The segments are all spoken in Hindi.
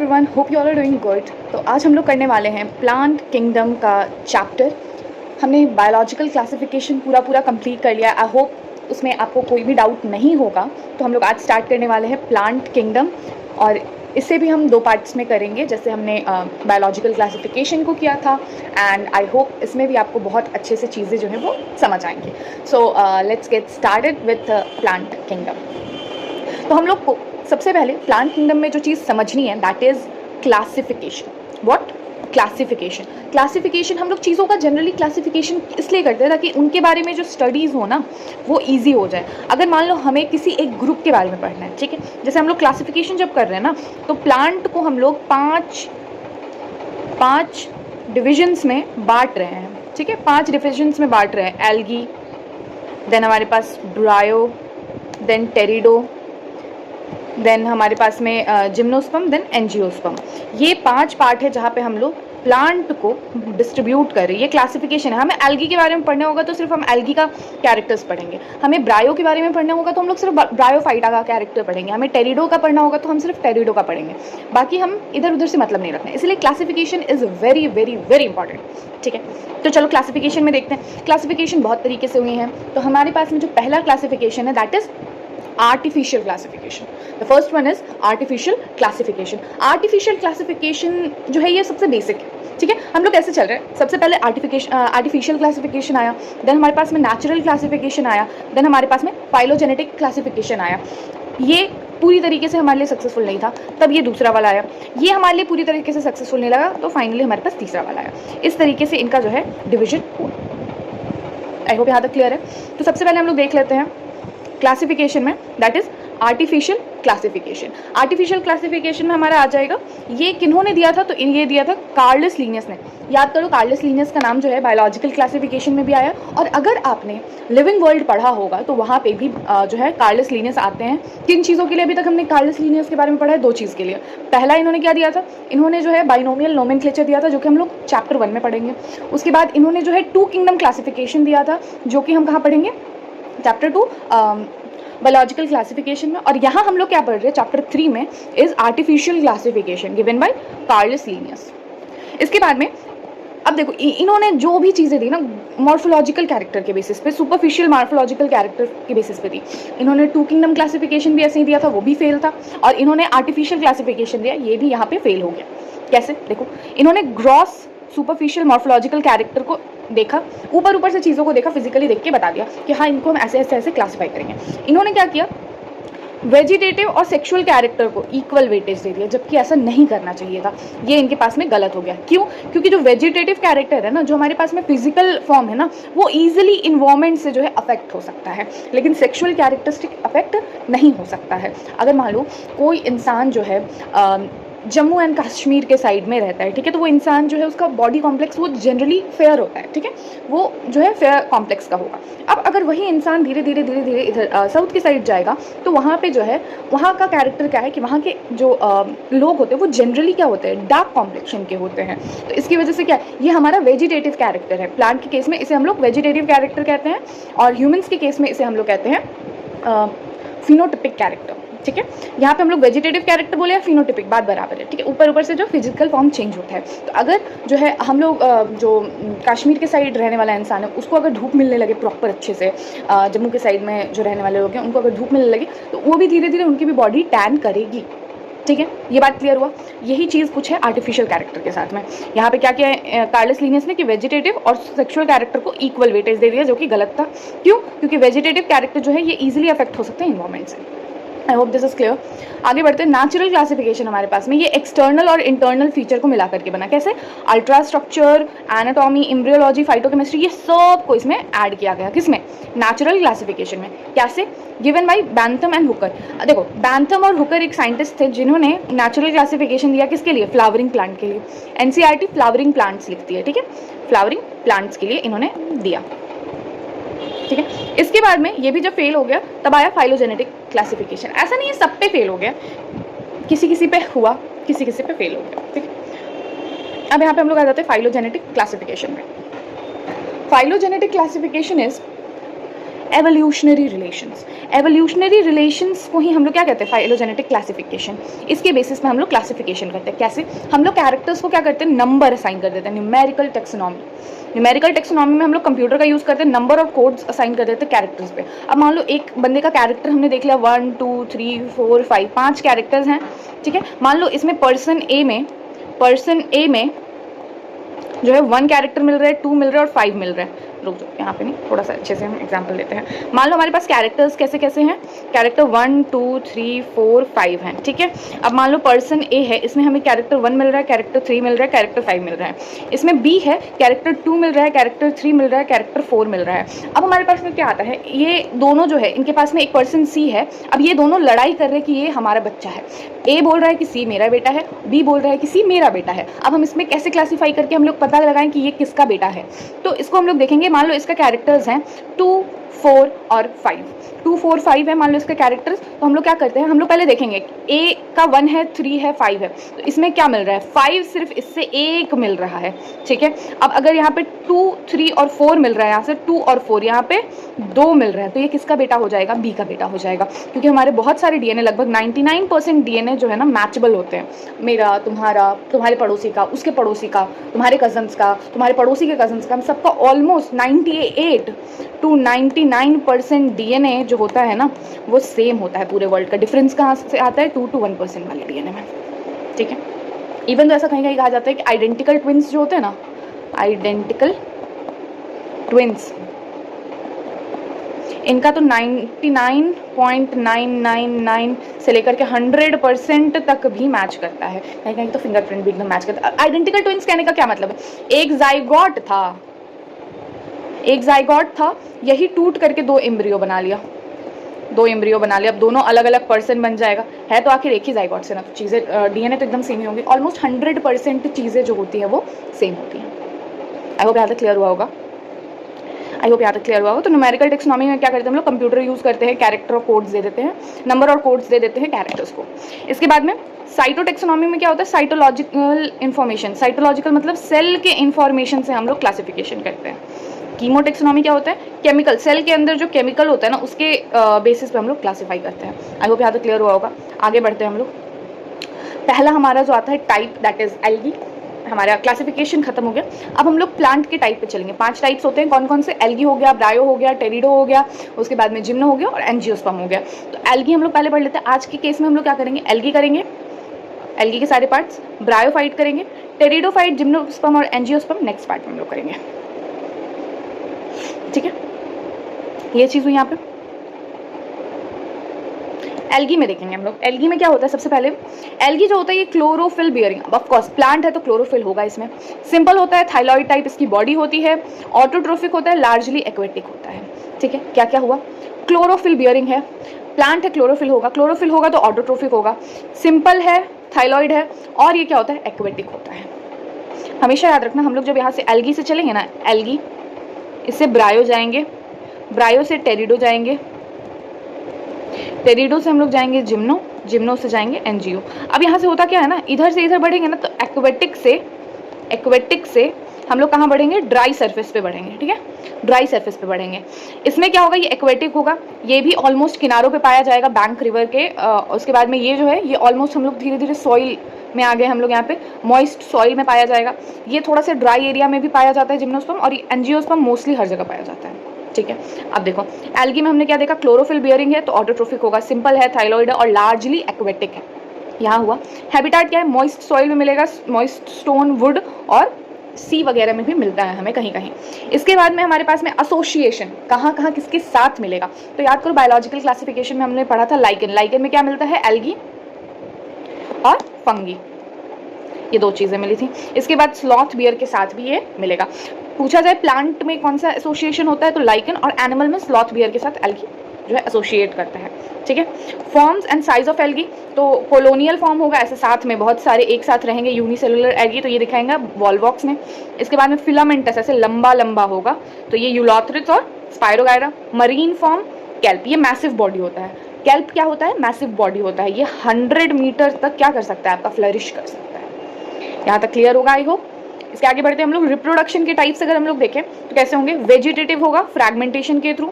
Everyone, hope you all are doing good. तो आज हम लोग करने वाले हैं प्लांट किंगडम का चैप्टर। हमने बायोलॉजिकल क्लासिफिकेशन पूरा कंप्लीट कर लिया। आई होप उसमें आपको कोई भी डाउट नहीं होगा। तो हम लोग आज स्टार्ट करने वाले हैं प्लांट किंगडम, और इससे भी हम 2 पार्ट्स में करेंगे जैसे हमने बायोलॉजिकल क्लासिफिकेशन को किया था। एंड आई होप इसमें भी आपको बहुत अच्छे से चीज़ें जो है वो समझ आएंगी। So let's get started with plant kingdom. तो हम लोग को सबसे पहले प्लांट किंगडम में जो चीज़ समझनी है that is classification. What? Classification. Classification हम लोग चीज़ों का जनरली क्लासिफिकेशन इसलिए करते हैं ताकि उनके बारे में जो स्टडीज़ हो ना वो इजी हो जाए। अगर मान लो हमें किसी एक ग्रुप के बारे में पढ़ना है, ठीक है, जैसे हम लोग क्लासिफिकेशन जब कर रहे हैं ना तो प्लांट को हम लोग पाँच डिविजन्स में बांट रहे हैं, ठीक है, 5 डिविजन्स में बांट रहे हैं। एल्गी, देन हमारे पास ब्रायो, देन टेरिडो, देन हमारे पास में जिम्नोस्पर्म, देन एंजियोस्पर्म। ये 5 पार्ट है जहाँ पे हम लोग प्लांट को डिस्ट्रीब्यूट कर रहे हैं। ये क्लासिफिकेशन है। हमें एल्गी के बारे में पढ़ना होगा तो सिर्फ हम एल्गी का कैरेक्टर्स पढ़ेंगे। हमें ब्रायो के बारे में पढ़ना होगा तो हम लोग सिर्फ ब्रायोफाइटा का कैरेक्टर पढ़ेंगे। हमें टेरिडो का पढ़ना होगा तो हम सिर्फ टेरिडो का पढ़ेंगे। बाकी हम इधर उधर से मतलब नहीं रखना है। इसलिए classification is very very very important, ठीक है। तो चलो क्लासिफिकेशन में देखते हैं। क्लासिफिकेशन बहुत तरीके से हुई हैं। तो हमारे पास में जो पहला क्लासिफिकेशन है that is artificial classification. The first one is artificial classification. Artificial classification जो है ये सबसे बेसिक है, ठीक है। हम लोग कैसे चल रहे हैं, सबसे पहले आर्टिफिशियल क्लासिफिकेशन आया, देन हमारे पास में नेचुरल क्लासिफिकेशन आया, देन हमारे पास में फाइलोजेनेटिक क्लासिफिकेशन आया। ये पूरी तरीके से हमारे लिए सक्सेसफुल नहीं था, तब ये दूसरा वाला आया। ये हमारे लिए पूरी तरीके से सक्सेसफुल नहीं लगा तो फाइनली हमारे पास तीसरा वाला आया। इस तरीके से इनका जो है डिविजन हुआ। आई होप यहाँ तक क्लियर है। तो सबसे पहले हम लोग देख लेते हैं क्लासिफिकेशन में that is artificial classification. Artificial classification में हमारा आ जाएगा, ये किन्होंने दिया था, तो ये दिया था कार्लस लीनियस ने। याद करो, कार्लस लीनियस का नाम जो है बायोलॉजिकल क्लासिफिकेशन में भी आया, और अगर आपने लिविंग वर्ल्ड पढ़ा होगा तो वहाँ पे भी जो है कार्लस लीनियस आते हैं। किन चीज़ों के लिए अभी तक हमने कार्लस लीनियस के बारे में पढ़ा है? 2 चीज़ के लिए। पहला इन्होंने क्या दिया था, इन्होंने जो है बाइनोमियल नोमेनक्लेचर दिया था जो कि हम लोग चैप्टर 1 में पढ़ेंगे। उसके बाद इन्होंने जो है 2 किंगडम क्लासिफिकेशन दिया था जो कि हम कहाँ पढ़ेंगे? चैप्टर 2 बायोलॉजिकल क्लासिफिकेशन में। और यहाँ हम लोग क्या पढ़ रहे हैं चैप्टर 3 में is artificial classification given by Carolus Linnaeus. इसके बाद में अब देखो इन्होंने जो भी चीज़ें दी ना मॉर्फोलॉजिकल कैरेक्टर के बेसिस पे, सुपरफिशियल मॉर्फोलॉजिकल कैरेक्टर के बेसिस पे दी। इन्होंने 2 किंगडम क्लासिफिकेशन भी ऐसे ही दिया था, वो भी फेल था, और इन्होंने आर्टिफिशियल क्लासिफिकेशन दिया, ये भी यहाँ पे फेल हो गया। कैसे? देखो, इन्होंने ग्रॉस सुपरफिशियल मॉर्फोलॉजिकल कैरेक्टर को देखा, ऊपर से चीज़ों को देखा, फिजिकली देख के बता दिया कि हाँ इनको हम ऐसे क्लासिफाई करेंगे। इन्होंने क्या किया, वेजिटेटिव और सेक्सुअल कैरेक्टर को इक्वल वेटेज दे दिया, जबकि ऐसा नहीं करना चाहिए था। ये इनके पास में गलत हो गया। क्यों? क्योंकि जो वेजिटेटिव कैरेक्टर है ना, जो हमारे पास में फिजिकल फॉर्म है ना, वो ईजिली इन्वायरमेंट से जो है अफेक्ट हो सकता है, लेकिन सेक्सुअल कैरेक्टरिस्टिक अफेक्ट नहीं हो सकता है। अगर मान लो कोई इंसान जो है जम्मू एंड कश्मीर के साइड में रहता है, ठीक है, तो वो इंसान जो है उसका बॉडी कॉम्प्लेक्स वो जनरली फेयर होता है, ठीक है, वो जो है फेयर कॉम्प्लेक्स का होगा। अब अगर वही इंसान धीरे धीरे इधर साउथ की साइड जाएगा तो वहाँ पे जो है वहाँ का कैरेक्टर क्या है कि वहाँ के जो लोग होते हैं वो जनरली क्या होते हैं, डार्क कॉम्प्लेक्शन के होते हैं। तो इसकी वजह से क्या है, ये हमारा वेजिटेटिव कैरेक्टर है। प्लांट के केस में इसे हम लोग वेजिटेटिव कैरेक्टर कहते हैं, और ह्यूमन्स के केस में इसे हम लोग कहते हैं फिनोटिपिक कैरेक्टर, ठीक है। यहाँ पे हम लोग वेजिटेटिव कैरेक्टर बोले या फिनोटिपिक, बात बराबर है, ठीक है। ऊपर से जो फिजिकल फॉर्म चेंज होता है। तो अगर जो है हम लोग जो कश्मीर के साइड रहने वाला इंसान है उसको अगर धूप मिलने लगे प्रॉपर अच्छे से, जम्मू के साइड में जो रहने वाले लोग हैं उनको अगर धूप मिलने लगे तो वो भी धीरे धीरे उनकी भी बॉडी टैन करेगी, ठीक है। ये बात क्लियर हुआ। यही चीज़ कुछ है आर्टिफिशियल कैरेक्टर के साथ में। यहाँ पे क्या किया है कार्लस लीनियस ने कि वेजिटेटिव और सेक्सुअल कैरेक्टर को इक्वल वेटेज दे दिया, जो कि गलत था। क्यों? क्योंकि वेजिटेटिव कैरेक्टर जो है ये इजीली अफेक्ट हो सकते हैं इन्वायरमेंट से। I hope this is clear. आगे बढ़ते हैं। नेचुरल क्लासिफिकेशन हमारे पास में ये एक्सटर्नल और इंटरनल फीचर को मिला करके बना। कैसे? Ultra structure, anatomy, embryology, phytochemistry, ये सब को इसमें ऐड किया गया। किसमें? नेचुरल क्लासिफिकेशन में। कैसे? Given by Bentham and Hooker. देखो, बैंथम और हुकर एक साइंटिस्ट थे जिन्होंने नेचुरल क्लासिफिकेशन दिया। किसके लिए? फ्लावरिंग प्लांट के लिए। एनसीईआरटी फ्लावरिंग प्लांट्स लिखती है, ठीक है, फ्लावरिंग प्लांट्स के लिए इन्होंने दिया, ठीक है। इसके बाद में ये भी जब फेल हो गया तब आया फाइलोजेनेटिक क्लासिफिकेशन। ऐसा नहीं है सब पे फेल हो गया, किसी पे हुआ, किसी पे फेल हो गया, ठीक है। अब यहाँ पे हम लोग आ जाते हैं फाइलोजेनेटिक क्लासिफिकेशन में। Phylogenetic classification is evolutionary relations. Evolutionary relations को ही हम लोग क्या कहते हैं, फाइलोजेनेटिक क्लासिफिकेशन। इसके बेसिस पे हम लोग क्लासिफिकेशन करते हैं। कैसे? हम लोग कैरेक्टर्स को क्या करते हैं, नंबर असाइन कर देते हैं, न्यूमेरिकल टेक्सोनॉमी। न्यूमेरिकल टेक्सोनॉमी में हम लोग कंप्यूटर का यूज़ करते हैं, नंबर और कोड्स असाइन कर देते हैं कैरेक्टर्स पे। अब मान लो एक बंदे का कैरेक्टर हमने देख लिया 1 2 3 4 5, 5 कैरेक्टर्स हैं, ठीक है। मान लो इसमें पर्सन ए में जो है 1 कैरेक्टर मिल रहा है, 2 मिल रहा है और 5 मिल रहा है। रुक जाओ, यहाँ पे नहीं, थोड़ा सा अच्छे से हम एग्जांपल लेते हैं। मान लो हमारे पास कैरेक्टर्स कैसे कैसे हैं, कैरेक्टर 1 2 3 4 5 हैं, ठीक है। अब मान लो पर्सन ए है, इसमें हमें कैरेक्टर 1 मिल रहा है, कैरेक्टर 3 मिल रहा है, कैरेक्टर 5 मिल रहा है। इसमें बी है, कैरेक्टर 2 मिल रहा है, कैरेक्टर 3 मिल रहा है, कैरेक्टर 4 मिल रहा है। अब हमारे पास में क्या आता है, ये दोनों जो है इनके पास में एक पर्सन सी है। अब ये दोनों लड़ाई कर रहे हैं कि ये हमारा बच्चा है। ए बोल रहा है कि सी मेरा बेटा है, बी बोल रहा है कि सी मेरा बेटा है। अब हम इसमें कैसे क्लासीफाई करके हम लोग पता लगाएं कि ये किसका बेटा है, तो इसको हम लोग देखेंगे। मान लो इसका कैरेक्टर्स हैं 2 4 और 5, 2 4 5 है मान लो इसके कैरेक्टर्स। तो हम लोग क्या करते हैं, हम लोग पहले देखेंगे ए का 1 है, 3 है, 5 है, तो इसमें क्या मिल रहा है, 5 सिर्फ इससे एक मिल रहा है, ठीक है। अब अगर यहाँ पे 2 3 और 4 मिल रहा है, यहाँ से 2 और 4, यहाँ पे 2 मिल रहा है, तो ये किसका बेटा हो जाएगा, बी का बेटा हो जाएगा। क्योंकि हमारे बहुत सारे डीएनए, लगभग 99% डीएनए जो है ना मैचेबल होते हैं। मेरा, तुम्हारा, तुम्हारे पड़ोसी का, उसके पड़ोसी का, तुम्हारे कजन्स का, तुम्हारे पड़ोसी के कजन्स का, हम सबका ऑलमोस्ट 98 to 99% डीएनए जो होता है ना वो सेम होता है पूरे वर्ल्ड का। डिफरेंस कहाँ से आता है, 2 to 1% वाले डीएनए में, ठीक है। इवन तो ऐसा कहीं कहीं कहा जाता है कि आइडेंटिकल ट्विंस जो होते हैं ना, आइडेंटिकल ट्विंस, इनका तो 99.999 से लेकर के 100% तक भी मैच करता है। कहीं कहीं तो फिंगरप्रिंट भी एकदम मैच करता है। आइडेंटिकल ट्विंस कहने का क्या मतलब है, एक जाइगोट था, यही टूट करके 2 एम्ब्रियो बना लिया, अब दोनों अलग अलग पर्सन बन जाएगा। है तो आखिर एक ही जाइगोट से ना, तो चीज़ें डीएनए तो एकदम सेम ही होंगी। ऑलमोस्ट 100% चीज़ें जो होती है वो सेम होती हैं। आई होप यहाँ तक क्लियर हुआ होगा। तो न्यूमेरिकल टेक्सोनॉमी में क्या करते हैं हम लोग, कंप्यूटर यूज़ करते हैं, कैरेक्टर और कोड्स दे देते हैं, नंबर और कोड्स दे देते हैं कैरेक्टर्स को। इसके बाद में साइटोटेक्सोनॉमी में क्या होता है, साइटोलॉजिकल इन्फॉर्मेशन। साइटोलॉजिकल मतलब सेल के इन्फॉर्मेशन से हम लोग क्लासिफिकेशन करते हैं। कीमोटेक्सोनॉमी क्या होता है, केमिकल, सेल के अंदर जो केमिकल होता है ना उसके बेसिस पे हम लोग क्लासीफाई करते हैं। आई होप यहाँ तक क्लियर हुआ होगा। आगे बढ़ते हैं हम लोग। पहला हमारा जो आता है टाइप, दैट इज एल्गी। हमारा क्लासिफिकेशन खत्म हो गया। अब हम लोग प्लांट के टाइप पे चलेंगे। 5 टाइप्स होते हैं, कौन कौन से, एल्गी हो गया, ब्रायो हो गया, टेरिडो हो गया, उसके बाद में जिम्नो हो गया और एंजियोस्पर्म हो गया। तो एल्गी हम लोग पहले पढ़ लेते हैं। आज के केस में हम लोग क्या करेंगे, एल्गी करेंगे, एल्गी के सारे पार्ट्स, ब्रायोफाइट करेंगे, टेरिडोफाइट, जिम्नोस्पर्म और एंजियोस्पर्म नेक्स्ट पार्ट में हम लोग करेंगे, ठीक है। ये चीज़ हुई यहाँ पे। एल्गी में देखेंगे हम लोग। एल्गी में क्या होता है, सबसे पहले एल्गी जो होता है ये chlorophyll bearing, of course plant है तो क्लोरोफिल होगा इसमें। सिंपल होता है, थाइलॉइड टाइप इसकी बॉडी होती है, ऑटोट्रोफिक होता है, लार्जली एक्वेटिक होता है, ठीक है। क्या क्या हुआ, क्लोरोफिल बियरिंग है, प्लांट है, क्लोरोफिल होगा तो ऑटोट्रोफिक होगा, सिंपल है, थाइलॉइड है, और ये क्या होता है, एक्वेटिक होता है। हमेशा याद रखना, हम लोग जब यहाँ से एल्गी से चलेंगे ना, एल्गी, इससे ब्रायो जाएंगे, ब्रायो से टेरिडो जाएंगे, टेरिडो से हम लोग जाएंगे जिम्नो, जिम्नो से जाएंगे एनजीओ। अब यहाँ से होता क्या है ना, इधर से इधर बढ़ेंगे ना, तो एक्वेटिक से हम लोग कहाँ बढ़ेंगे, ड्राई सरफेस पे बढ़ेंगे, ठीक है, ड्राई सरफेस पे बढ़ेंगे। इसमें क्या होगा, ये एक्वेटिक होगा, ये भी ऑलमोस्ट किनारों पे पाया जाएगा, बैंक रिवर के। उसके बाद में ये जो है ये ऑलमोस्ट हम लोग धीरे धीरे सॉइल में आ गए हम लोग, यहाँ पे मॉइस्ट सॉइल में पाया जाएगा। ये थोड़ा सा ड्राई एरिया में भी पाया जाता है जिम्नोस्पर्म, और ये एंजियोस्पर्म मोस्टली हर जगह पाया जाता है, ठीक है। अब देखो एल्गी में हमने क्या देखा, क्लोरोफिल बियरिंग है तो ऑटोट्रोफिक होगा, सिंपल है, थाइलॉइड है और लार्जली एक्वेटिक है। यहाँ हुआ हैबिटेट क्या है, मॉइस्ट सॉइल में मिलेगा, मॉइस्ट स्टोन, वुड और सी वगैरह में भी मिलता है हमें कहीं कहीं। इसके बाद में हमारे पास में एसोसिएशन, कहाँ कहाँ किसके साथ मिलेगा, तो याद करो बायोलॉजिकल क्लासिफिकेशन में हमने पढ़ा था लाइकेन। लाइकेन में क्या मिलता है, एल्गी और फंगी, ये 2 चीज़ें मिली थी। इसके बाद स्लॉथ बियर के साथ भी ये मिलेगा। पूछा जाए प्लांट में कौन सा एसोसिएशन होता है, तो लाइकेन, और एनिमल में स्लॉथ बियर के साथ एल्गी जो है एसोसिएट करता है, ठीक है। Forms and size of algae, तो कोलोनियल फॉर्म होगा, ऐसे साथ में बहुत सारे एक साथ रहेंगे, यूनिसेलुलर एल्गी, तो ये दिखाएंगे वॉलवॉक्स में। इसके बाद में फिलामेंटस, ऐसे लंबा लंबा होगा, तो ये यूलोथ्रिट्स और स्पायरोगायरा। मरीन फॉर्म कैल्प, ये मैसिव बॉडी होता है। कैल्प क्या होता है, मैसिव बॉडी होता है, ये 100 मीटर तक क्या कर सकता है, आपका फ्लरिश कर सकता है। यहाँ तक क्लियर होगा, आई होप। इसके आगे बढ़ते हैं हम लोग। रिप्रोडक्शन के टाइप्स अगर हम लोग देखें तो कैसे होंगे, वेजिटेटिव होगा फ्रैगमेंटेशन के थ्रू,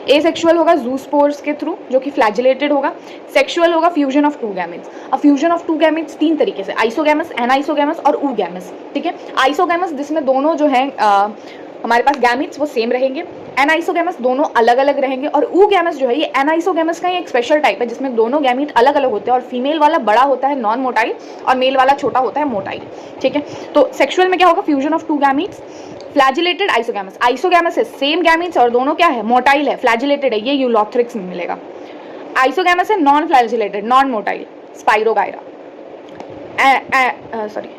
एसेक्सुअल होगा जूस्पोर्स के थ्रू जो कि फ्लैजिलेटेड होगा। सेक्सुअल होगा फ्यूजन ऑफ टू गैमेट्स। अब फ्यूजन ऑफ टू गैमेट्स तीन तरीके से, आइसोगैमस, एनाइसोगैमस और ऊगैमस, ठीक है। आइसोगैमस जिसमें दोनों जो है हमारे पास गैमेट्स वो सेम रहेंगे, एनाइसोगैमस दोनों अलग अलग रहेंगे, और ऊगैमस जो है ये एनाइसोगैमस का ही एक स्पेशल टाइप है जिसमें दोनों गैमेट अलग अलग होते हैं और फीमेल वाला बड़ा होता है नॉन मोटाइल और मेल वाला छोटा होता है मोटाइल, ठीक है। तो सेक्सुअल में क्या होगा, fusion of two gametes, flagellated isogamous. Isogamous है सेम गैमेट्स और दोनों क्या है, मोटाइल है, फ्लैजिलेटेड है, ये यूलोथ्रिक्स में मिलेगा। आइसोगैमस है non flagellated, non motile, spirogyra. Sorry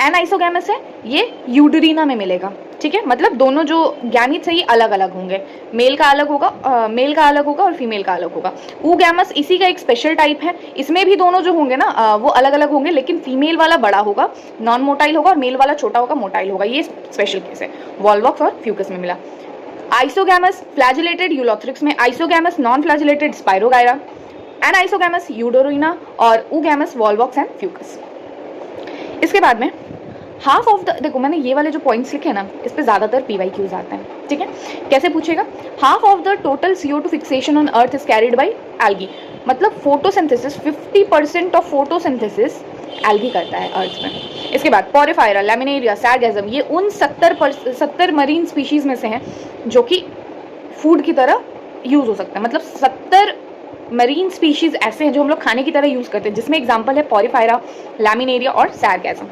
anisogamous है, ये यूडरीना में मिलेगा, ठीक है। मतलब दोनों जो गैमेट्स है ये अलग अलग होंगे, मेल का अलग होगा और फीमेल का अलग होगा। ऊगैमस इसी का एक स्पेशल टाइप है, इसमें भी दोनों जो होंगे ना वो अलग अलग होंगे, लेकिन फीमेल वाला बड़ा होगा, नॉन मोटाइल होगा, और मेल वाला छोटा होगा, मोटाइल होगा। ये स्पेशल केस है, वॉल्वॉक्स और फ्यूकस में मिला। आइसोगैमस फ्लैजिलेटेड यूलोथ्रिक्स में, isogamous non flagellated spirogyra, anisogamous eudorina, और ऊगैमस वॉल्वॉक्स एंड फ्यूकस। इसके बाद में हाफ ऑफ द, देखो मैंने ये वाले जो पॉइंट्स लिखे हैं ना, इस पे ज़्यादातर PYQs आते हैं, ठीक है। कैसे पूछेगा, half of the total CO2 fixation on earth is carried by algae. मतलब फोटोसिंथेसिस, 50% ऑफ फोटोसिंथेसिस एल्गी करता है अर्थ में। इसके बाद पॉरिफायरा, लैमिनेरिया, सैरगैज़म, ये उन 70 मरीन स्पीशीज में से हैं जो कि फूड की तरह यूज हो सकते हैं। मतलब 70 मरीन स्पीशीज ऐसे हैं जो हम लोग खाने की तरह यूज करते हैं, जिसमें एग्जाम्पल है पॉरिफायरा, लैमिनेरिया और सैरगैज़म।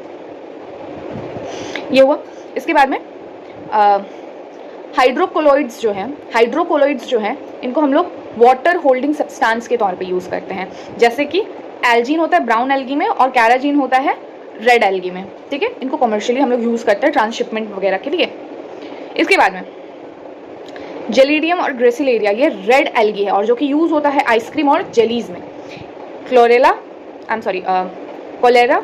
ये हुआ। इसके बाद में हाइड्रोकोलोइड्स जो हैं इनको हम लोग वाटर होल्डिंग सब्सटेंस के तौर पे यूज़ करते हैं। जैसे कि एल्जीन होता है ब्राउन एल्गी में और कैराजीन होता है रेड एल्गी में, ठीक है। इनको कमर्शियली हम लोग यूज़ करते हैं ट्रांसशिपमेंट वगैरह के लिए। इसके बाद में जेलिडियम और ग्रेसिलेरिया, ये रेड एल्गी है और जो कि यूज़ होता है आइसक्रीम और जेलीज में। कोलेरा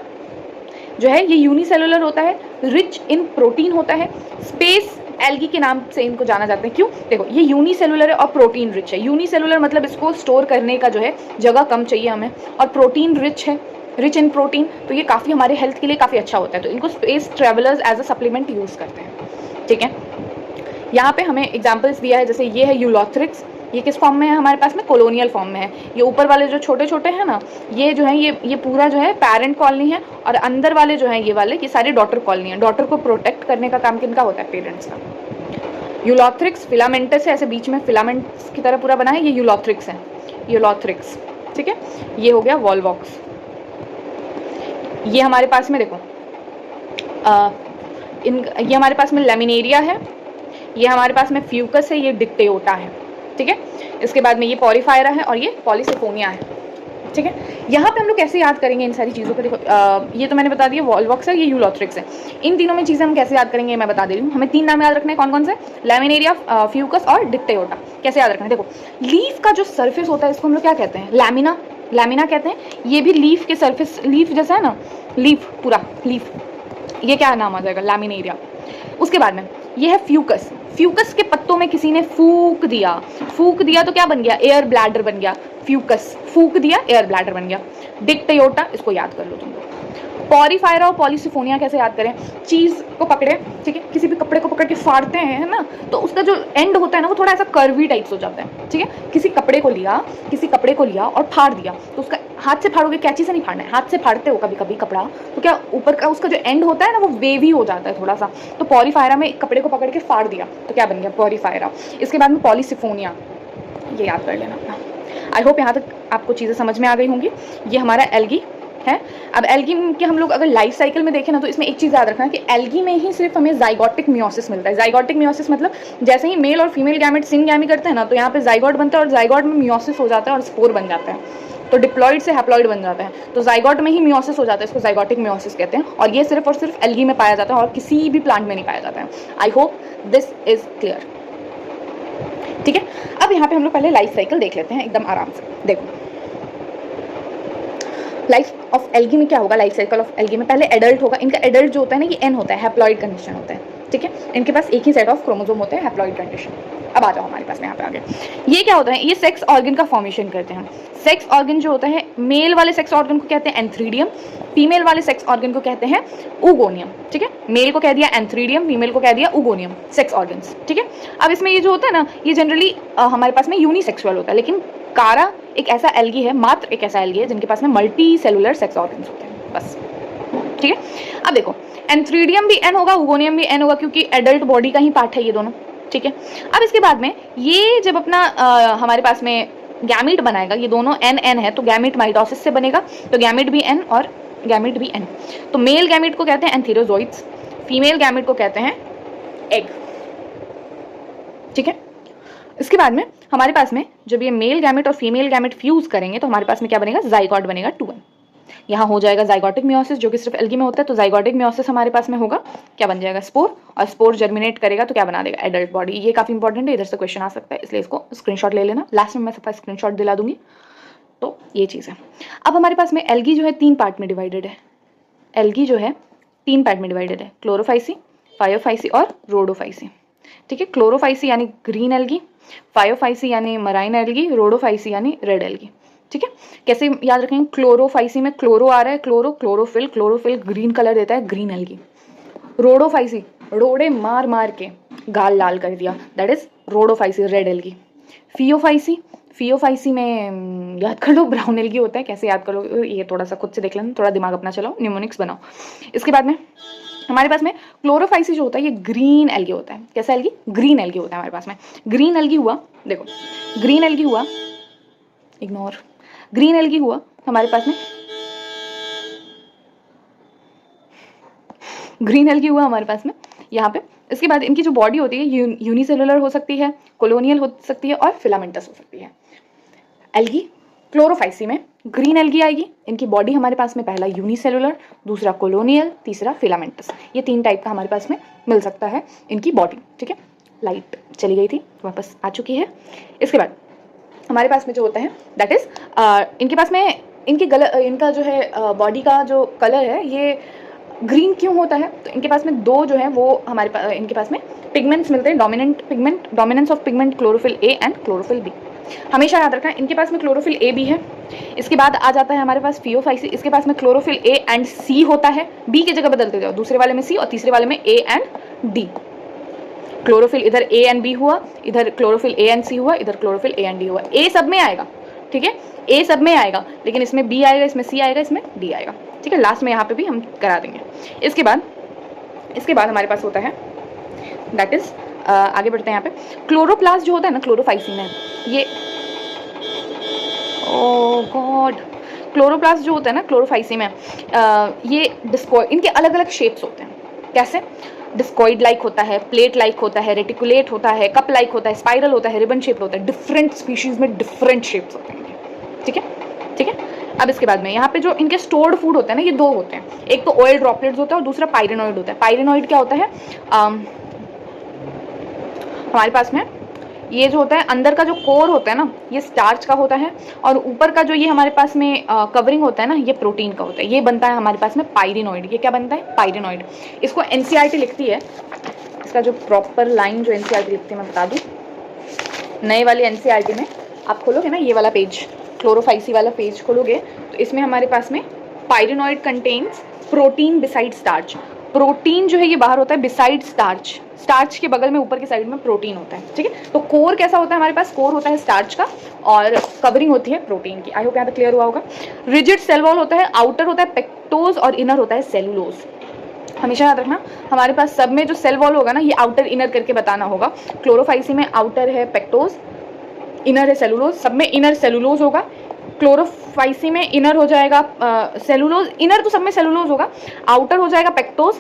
जो है ये यूनिसेलुलर होता है, रिच इन प्रोटीन होता है, स्पेस एल्गी के नाम से इनको जाना जाता है। क्यों, देखो ये यूनिसेलुलर है और प्रोटीन रिच है। यूनिसेलुलर मतलब इसको स्टोर करने का जो है जगह कम चाहिए हमें, और प्रोटीन रिच है, रिच इन प्रोटीन, तो ये काफ़ी हमारे हेल्थ के लिए काफ़ी अच्छा होता है। तो इनको space travellers as a supplement use करते हैं, ठीक है। यहाँ पे हमें एग्जाम्पल्स दिया है, जैसे ये है यूलोथ्रिक्स, ये किस फॉर्म में है हमारे पास में, कॉलोनियल फॉर्म में है। ये ऊपर वाले जो छोटे छोटे हैं ना, ये जो है ये पूरा जो है पेरेंट कॉलोनी है, और अंदर वाले जो है ये सारी डॉटर कॉलोनी है। डॉटर को प्रोटेक्ट करने का काम किनका होता है, पेरेंट्स का। यूलोथ्रिक्स फिलामेंटस है, ऐसे बीच में फिलामेंट्स की तरह पूरा बना है, ये यूलोथ्रिक्स है, यूलोथ्रिक्स, ठीक है। ये हो गया वॉल्वॉक्स। ये हमारे पास में देखो ये हमारे पास में लैमिनेरिया है, ये हमारे पास में फ्यूकस है, ये डिक्टेओटा है, ठीक है। इसके बाद में ये पॉरिफायरा है और ये पॉलीसिफोनिया है, ठीक है। यहाँ पे हम लोग कैसे याद करेंगे इन सारी चीज़ों को, देखो ये तो मैंने बता दिया वॉल्वॉक्स है, ये यूलोथ्रिक्स है। इन तीनों में चीज़ें हम कैसे याद करेंगे मैं बता दे रही हूँ। हमें 3 नाम याद रखने हैं, कौन कौन से, लैमिनेरिया, फ्यूकस और डिक्टेओटा। कैसे याद रखना है, देखो लीफ का जो सरफेस होता है इसको हम लोग क्या कहते हैं, लैमिना कहते हैं। ये भी लीफ के सरफेस, लीफ जैसा है ना, लीफ पूरा लीफ, ये क्या नाम आ जाएगा, लैमिनेरिया। उसके बाद में ये है फ्यूकस। फ्यूकस के पत्तों में किसी ने फूक दिया तो क्या बन गया, एयर ब्लैडर बन गया। फ्यूकस फूक दिया, एयर ब्लैडर बन गया। डिक्टेओटा, इसको याद कर लो तुम लोग। पॉरीफायरा और पॉलीसिफोनिया कैसे याद करें, चीज़ को पकड़े, ठीक है, किसी भी कपड़े को पकड़ के फाड़ते हैं, है ना, तो उसका जो एंड होता है ना वो थोड़ा ऐसा कर्वी टाइप्स हो जाता है, ठीक है। किसी कपड़े को लिया और फाड़ दिया, तो उसका हाथ से फाड़ोगे, कैंची से नहीं फाड़ना है, हाथ से फाड़ते हो कभी कभी कपड़ा, तो क्या ऊपर का उसका जो एंड होता है ना वो वेवी हो जाता है थोड़ा सा। तो पॉरीफायरा में कपड़े को पकड़ के फाड़ दिया तो क्या बन गया, पॉरीफायरा। इसके बाद में पॉलीसिफोनिया, ये याद कर लेना अपना। आई होप यहाँ तक आपको चीज़ें समझ में आ गई होंगी। ये हमारा एल्गी है। अब एल्गी के हम लोग अगर लाइफ साइकिल में देखें ना, तो इसमें एक चीज़ याद रखना कि एल्गी में ही सिर्फ हमें जाइगोटिक मियोसिस मिलता है। जाइगोटिक मियोसिस मतलब जैसे ही मेल और फीमेल गैमेट सिनगैमी करते हैं ना, तो यहाँ पे जाइगोट बनता है और जाइगोट में मियोसिस हो जाता है और स्पोर बन जाता है, तो डिप्लॉइड से हैप्लॉइड बन जाता है। तो जाइगोट में ही मियोसिस हो जाता है, इसको जाइगोटिक मियोसिस कहते हैं, और ये सिर्फ और सिर्फ एल्गी में पाया जाता है और किसी भी प्लांट में नहीं पाया जाता है। I hope this is clear, ठीक है। अब यहाँ पे हम लोग पहले लाइफ साइकिल देख लेते हैं एकदम आराम से। देखो लाइफ ऑफ एल्गी में क्या होगा, लाइफ साइकिल ऑफ एल्गी में पहले एडल्ट होगा। इनका एडल्ट जो होता है ना, ये एन होता है, हैप्लॉइड कंडीशन होता है, ठीक है, इनके पास एक ही सेट ऑफ क्रोमोसोम होते हैं, हैप्लॉइड कंडीशन। अब आ जाओ हमारे पास में यहाँ पे आगे, ये क्या होता है, ये सेक्स ऑर्गन का फॉर्मेशन करते हैं। सेक्स ऑर्गन जो होता है, मेल वाले सेक्स ऑर्गन को कहते हैं एंथ्रीडियम, फीमेल वाले सेक्स ऑर्गन को कहते हैं उगोनियम। ठीक है, मेल को कह दिया एंथ्रीडियम, फीमेल को कह दिया उगोनियम, सेक्स ऑर्गन्स। ठीक है, अब इसमें ये जो होता है ना, ये जनरली हमारे पास में यूनिसेक्सुअल होता है, लेकिन कारा एक ऐसा एल्गी है, मात्र एक ऐसा एल्गी है जिनके पास में मल्टी सेलुलर सेक्स ऑर्गन्स होते हैं, बस। ठीक है, अब देखो एंथ्रीडियम भी एन होगा, उगोनियम भी एन होगा, क्योंकि एडल्ट बॉडी का ही पार्ट है ये दोनों। ठीक है, अब इसके बाद में ये जब अपना हमारे पास में गैमीट बनाएगा, ये दोनों एन एन है, तो गैमीट माइटोसिस से बनेगा, तो गैमीट भी एन और गैमीट भी एन। तो मेल गैमीट को कहते हैं एंथेरोजोइड्स, फीमेल गैमीट को कहते हैं एग। ठीक है, इसके बाद में हमारे पास में जब ये मेल गैमेट और फीमेल गैमेट फ्यूज करेंगे तो हमारे पास में क्या बनेगा, जाइगोट बनेगा 2n। यहाँ हो जाएगा जाइगोटिक मियोसिस, जो कि सिर्फ एल्गी में होता है, तो जाइगोटिक मियोसिस हमारे पास में होगा, क्या बन जाएगा, स्पोर, और स्पोर जर्मिनेट करेगा तो क्या बना देगा, एडल्ट बॉडी। ये काफी इंपॉर्टेंट है, इधर से क्वेश्चन आ सकता है, इसलिए इसको स्क्रीनशॉट ले लेना, लास्ट में मैं सबका स्क्रीनशॉट दिला दूंगी। तो ये चीज़ है। अब हमारे पास में एल्गी जो है 3 पार्ट में डिवाइडेड है, एल्गी जो है 3 पार्ट में डिवाइडेड है, क्लोरोफाइसी, फायोफाइसी और रोडोफाइसी। ठीक है, क्लोरोफाइसी यानी ग्रीन एल्गी, फायोफाइसी यानी मराइन एल्गी, रोडोफाइसी यानी रेड एल्गी। ठीक है, कैसे याद रखेंगे, क्लोरोफाइसी में क्लोरो आ रहा है, क्लोरोफिल, क्लोरोफिल ग्रीन कलर देता है, ग्रीन एल्गी। रोडोफाइसी, रोडे मार मार के गाल लाल कर दिया, that is Rhodophyceae, red algae. Phaeophyceae, Phaeophyceae में याद कर लो ब्राउन एल्गी होता है, कैसे याद करो ये थोड़ा सा खुद से देख लेना, थोड़ा दिमाग अपना चलाओ, न्यूमोनिक्स बनाओ। इसके बाद में हमारे पास में क्लोरोफाइसी जो होता है ये ग्रीन एल्गी होता है, कैसा एल्गी, ग्रीन एल्गी होता है हमारे पास में। ग्रीन एल्गी हुआ, देखो ग्रीन एल्गी हुआ, इग्नोर, ग्रीन एल्गी हुआ हमारे पास में, ग्रीन एल्गी हुआ हमारे पास में यहाँ पे। इसके बाद इनकी जो बॉडी होती है यूनिसेलुलर हो सकती है, कोलोनियल हो सकती है और फिलामेंटस हो सकती है। एल्गी क्लोरोफाइसी में ग्रीन एल्गी आएगी, इनकी बॉडी हमारे पास में पहला यूनिसेलुलर, दूसरा कोलोनियल, तीसरा फिलामेंटस, ये 3 टाइप का हमारे पास में मिल सकता है इनकी बॉडी। ठीक है, लाइट चली गई थी, वापस आ चुकी है। इसके बाद हमारे पास में जो होता है दैट इज इनके पास में इनका जो है बॉडी का जो कलर है ये ग्रीन क्यों होता है, तो इनके पास में 2 जो है वो हमारे पास इनके पास में पिगमेंट्स मिलते हैं, dominance of pigment chlorophyll A and chlorophyll B. हमेशा याद रखना इनके पास में क्लोरोफिल ए भी है। इसके बाद आ जाता है हमारे पास फियोफाइसी, इसके पास में क्लोरोफिल ए एंड सी होता है, बी की जगह बदलते जाओ, दूसरे वाले में सी और तीसरे वाले में ए एंड डी। क्लोरोफिल इधर ए एंड बी हुआ, इधर क्लोरोफिल ए एंड सी हुआ, इधर क्लोरोफिल ए एंड डी हुआ। ए सब में आएगा, ठीक है, ए सब में आएगा, लेकिन इसमें बी आएगा, इसमें सी आएगा, इसमें डी आएगा। ठीक है, लास्ट में यहाँ पे भी हम करा देंगे। इसके बाद हमारे पास होता है दैट इज आगे बढ़ते हैं यहाँ पे, क्लोरोप्लास्ट जो होता है ना क्लोरोफाइसी में, ये ओ गॉड, क्लोरोप्लास्ट जो होता है ना क्लोरोफाइसी में ये डिस्कॉइड, इनके अलग अलग शेप्स होते हैं, कैसे, डिस्कॉइड लाइक होता है, प्लेट लाइक होता है, रेटिकुलेट होता है, कप लाइक होता है, स्पाइरल होता है, रिबन शेप होता है, डिफरेंट स्पीशीज में डिफरेंट शेप्स होते हैं। ठीक है, ठीक है। अब इसके बाद में यहाँ पे जो इनके स्टोर्ड फूड होते हैं ना ये 2 होते हैं, एक तो ऑयल ड्रॉपलेट्स होता है और दूसरा पायरेनॉइड होता है। पायरेनॉइड क्या होता है, हमारे पास में ये जो होता है अंदर का जो कोर होता है ना ये स्टार्च का होता है, और ऊपर का जो ये हमारे पास में कवरिंग होता है ना ये प्रोटीन का होता है, ये बनता है हमारे पास में पायरेनॉइड। ये क्या बनता है, पायरेनॉइड। इसको एनसीईआरटी लिखती है, इसका जो प्रॉपर लाइन जो एनसीईआरटी लिखती है मैं बता दूँ, नए वाले एनसीईआरटी में आप खोलोगे ना ये वाला पेज, क्लोरोफाइसी वाला पेज खोलोगे तो इसमें हमारे पास में pyrenoid contains protein beside starch. Protein जो है ये बाहर होता है बिसाइड स्टार्च, स्टार्च के बगल में ऊपर की साइड में प्रोटीन होता है। ठीक है, तो कोर कैसा होता है हमारे पास, कोर होता है स्टार्च का और कवरिंग होती है प्रोटीन की। आई होप यहाँ तक क्लियर हुआ होगा। रिजिड सेल वॉल होता है, आउटर होता है पेक्टोज और इनर होता है सेलुलोज। हमेशा याद रखना हमारे पास सब में जो सेल वॉल होगा ना ये आउटर इनर करके बताना होगा। क्लोरोफाइसी में आउटर है पेक्टोज, इनर है सेलुलोज, सब में इनर सेलुलोज होगा। क्लोरोफाइसी में इनर हो जाएगा सेलुलोज, इनर तो सब में सेलुलोज होगा, आउटर हो जाएगा पेक्टोज।